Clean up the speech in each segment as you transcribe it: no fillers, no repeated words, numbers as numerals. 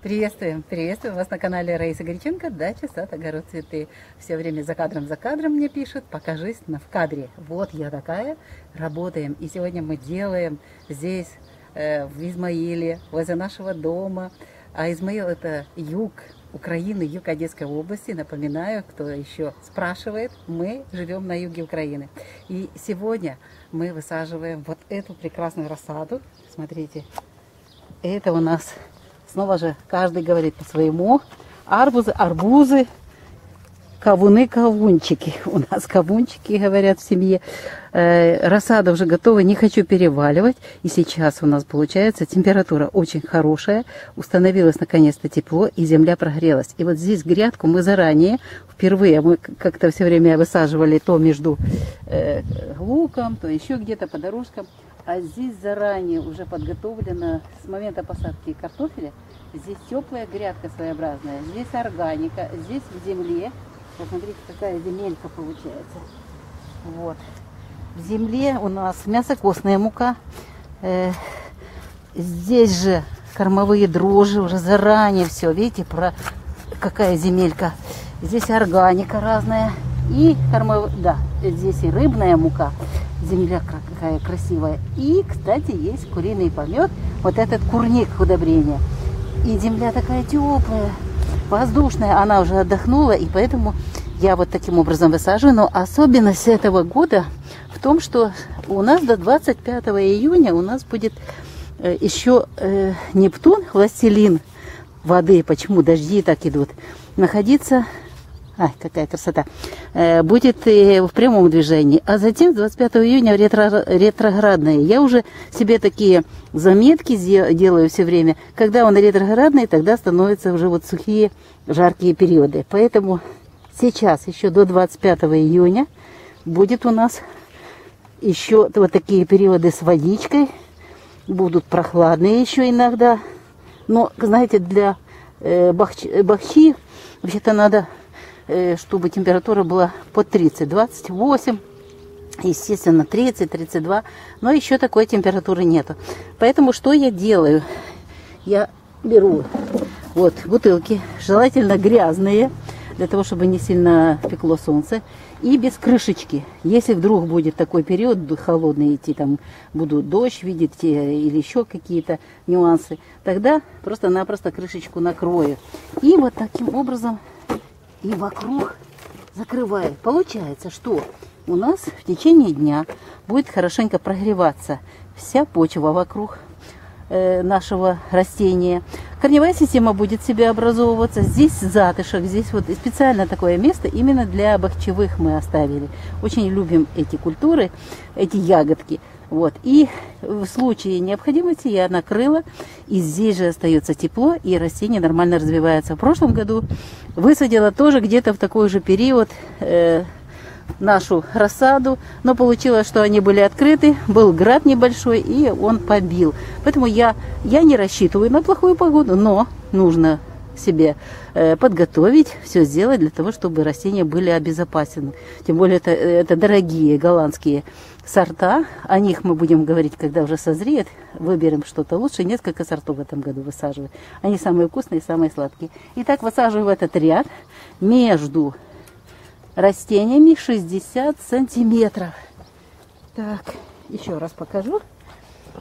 Приветствуем, приветствуем вас на канале Раиса Горяченко, дача, сад, огород, цветы. Все время за кадром мне пишут, покажись в кадре. Вот я такая, работаем. И сегодня мы делаем здесь, в Измаиле, возле нашего дома. А Измаил — это юг Украины, юг Одесской области. Напоминаю, кто еще спрашивает, мы живем на юге Украины. И сегодня мы высаживаем вот эту прекрасную рассаду. Смотрите, это у нас... Снова же каждый говорит по-своему. Арбузы, арбузы, кавуны, кавунчики. У нас кавунчики, говорят в семье. Рассада уже готова, не хочу переваливать. И сейчас у нас получается температура очень хорошая. Установилось наконец-то тепло, и земля прогрелась. И вот здесь грядку мы заранее, впервые, мы как-то все время высаживали то между луком, то еще где-то по дорожкам. А здесь заранее уже подготовлено с момента посадки картофеля. Здесь теплая грядка своеобразная, здесь органика, здесь в земле. Посмотрите, какая земелька получается. Вот. В земле у нас мясокостная мука. Здесь же кормовые дрожжи, уже заранее все. Видите, какая земелька. Здесь органика разная. И здесь и рыбная мука. Земля какая красивая. И, кстати, есть куриный помет. Вот этот курник удобрения. И земля такая теплая, воздушная. Она уже отдохнула, и поэтому я вот таким образом высаживаю. Но особенность этого года в том, что у нас до 25 июня у нас будет еще Нептун, властелин воды. Почему дожди так идут? Находиться... Ай, какая красота. Будет в прямом движении. А затем с 25 июня ретроградные. Я уже себе такие заметки делаю все время. Когда он ретроградный, тогда становятся уже вот сухие, жаркие периоды. Поэтому сейчас еще до 25 июня будет у нас еще вот такие периоды с водичкой. Будут прохладные еще иногда. Но, знаете, для бахчи вообще-то надо... чтобы температура была под 30, 28, естественно, 30, 32, но еще такой температуры нету. Поэтому что я делаю? Я беру вот бутылки, желательно грязные, для того, чтобы не сильно пекло солнце, и без крышечки. Если вдруг будет такой период холодный идти, там будут дождь, видите, или еще какие-то нюансы, тогда просто-напросто крышечку накрою. И вот таким образом... И вокруг закрываю. Получается, что у нас в течение дня будет хорошенько прогреваться вся почва вокруг нашего растения. Корневая система будет себе образовываться. Здесь затышек, здесь вот специально такое место именно для бахчевых мы оставили. Очень любим эти культуры, эти ягодки. Вот. И в случае необходимости я накрыла, и здесь же остается тепло, и растение нормально развивается. В прошлом году высадила тоже где-то в такой же период нашу рассаду, но получилось, что они были открыты, был град небольшой, и он побил. Поэтому я не рассчитываю на плохую погоду, но нужно себе подготовить, все сделать для того, чтобы растения были обезопасены. Тем более это дорогие голландские сорта. О них мы будем говорить, когда уже созреет. Выберем что-то лучше. Несколько сортов в этом году высаживаю. Они самые вкусные и самые сладкие. Итак, высаживаю в этот ряд между растениями 60 сантиметров. Так, еще раз покажу.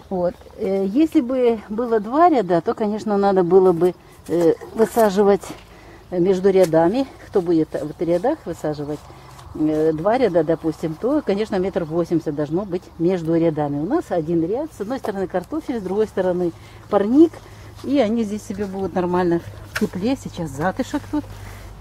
Вот. Если бы было два ряда, то, конечно, надо было бы высаживать между рядами. Кто будет в рядах высаживать два ряда, допустим, то, конечно, 1,80 м должно быть между рядами. У нас один ряд, с одной стороны картофель, с другой стороны парник, и они здесь себе будут нормально в тепле. Сейчас затышек тут.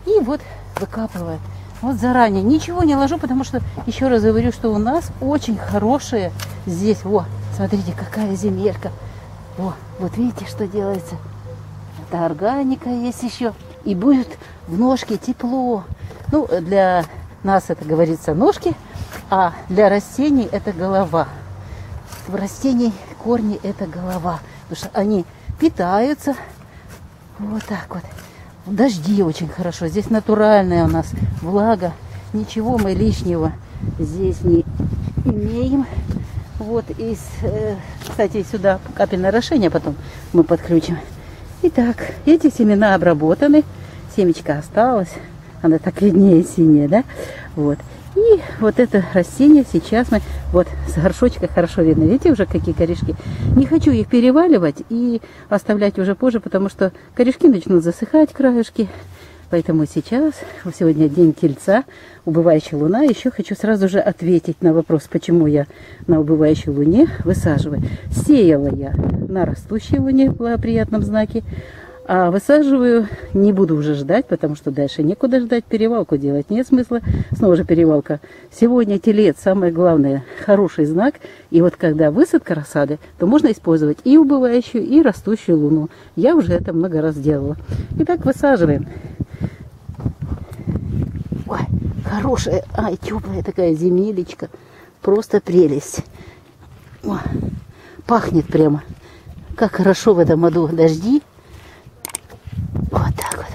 И вот выкапываю. Вот заранее ничего не ложу, потому что, еще раз говорю, что у нас очень хорошие здесь. Во, смотрите, какая земелька. Во, вот видите, что делается. Это органика есть еще. И будет в ножке тепло. Ну, для нас это говорится ножки, а для растений это голова. В растений корни это голова. Потому что они питаются вот так вот. Дожди очень хорошо. Здесь натуральная у нас влага. Ничего мы лишнего здесь не имеем. Вот, кстати, сюда капельное орошение потом мы подключим. Итак, эти семена обработаны, семечко осталось, она так виднее синяя, да? Вот. И вот это растение сейчас мы, вот с горшочка хорошо видно, видите уже какие корешки? Не хочу их переваливать и оставлять уже позже, потому что корешки начнут засыхать, краюшки. Поэтому сейчас, сегодня день Тельца, убывающая луна. Еще хочу сразу же ответить на вопрос, почему я на убывающей луне высаживаю. Сеяла я на растущей луне в благоприятном знаке, а высаживаю, не буду уже ждать, потому что дальше некуда ждать, перевалку делать нет смысла. Снова же перевалка. Сегодня Телец, самое главное, хороший знак. И вот когда высадка рассады, то можно использовать и убывающую, и растущую луну. Я уже это много раз делала. Итак, высаживаем. Ой, хорошая, ай, теплая такая земелечка. Просто прелесть. О, пахнет прямо. Как хорошо в этом году дожди. Вот так вот.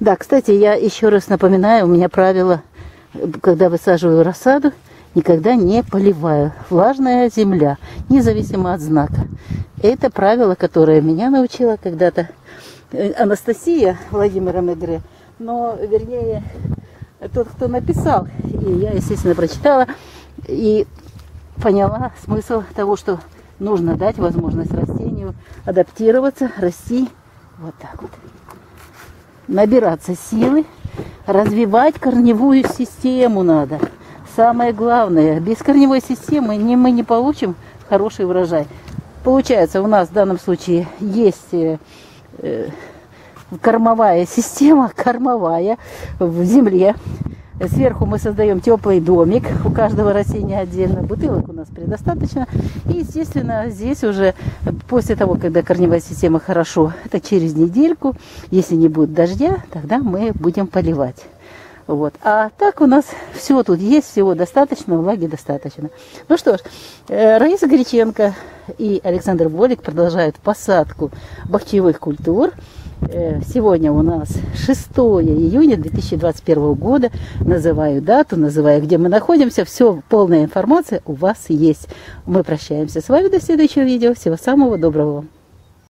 Да, кстати, я еще раз напоминаю, у меня правило, когда высаживаю рассаду, никогда не поливаю. Влажная земля, независимо от знака. Это правило, которое меня научила когда-то Анастасия Владимира Мегре. Но, вернее, тот, кто написал, и я, естественно, прочитала и поняла смысл того, что нужно дать возможность растению адаптироваться, расти. Вот так вот. Набираться силы, развивать корневую систему надо. Самое главное, без корневой системы мы не получим хороший урожай. Получается, у нас в данном случае есть кормовая система, кормовая в земле. Сверху мы создаем теплый домик, у каждого растения отдельно, бутылок у нас предостаточно. И, естественно, здесь уже после того, когда корневая система хорошо, это через недельку, если не будет дождя, тогда мы будем поливать. Вот. А так у нас все тут есть, всего достаточно, влаги достаточно. Ну что ж, Раиса Греченко и Александр Болик продолжают посадку бахчевых культур. Сегодня у нас 6 июня 2021 года. Называю дату, называю, где мы находимся. Все, полная информация у вас есть. Мы прощаемся с вами до следующего видео. Всего самого доброго вам.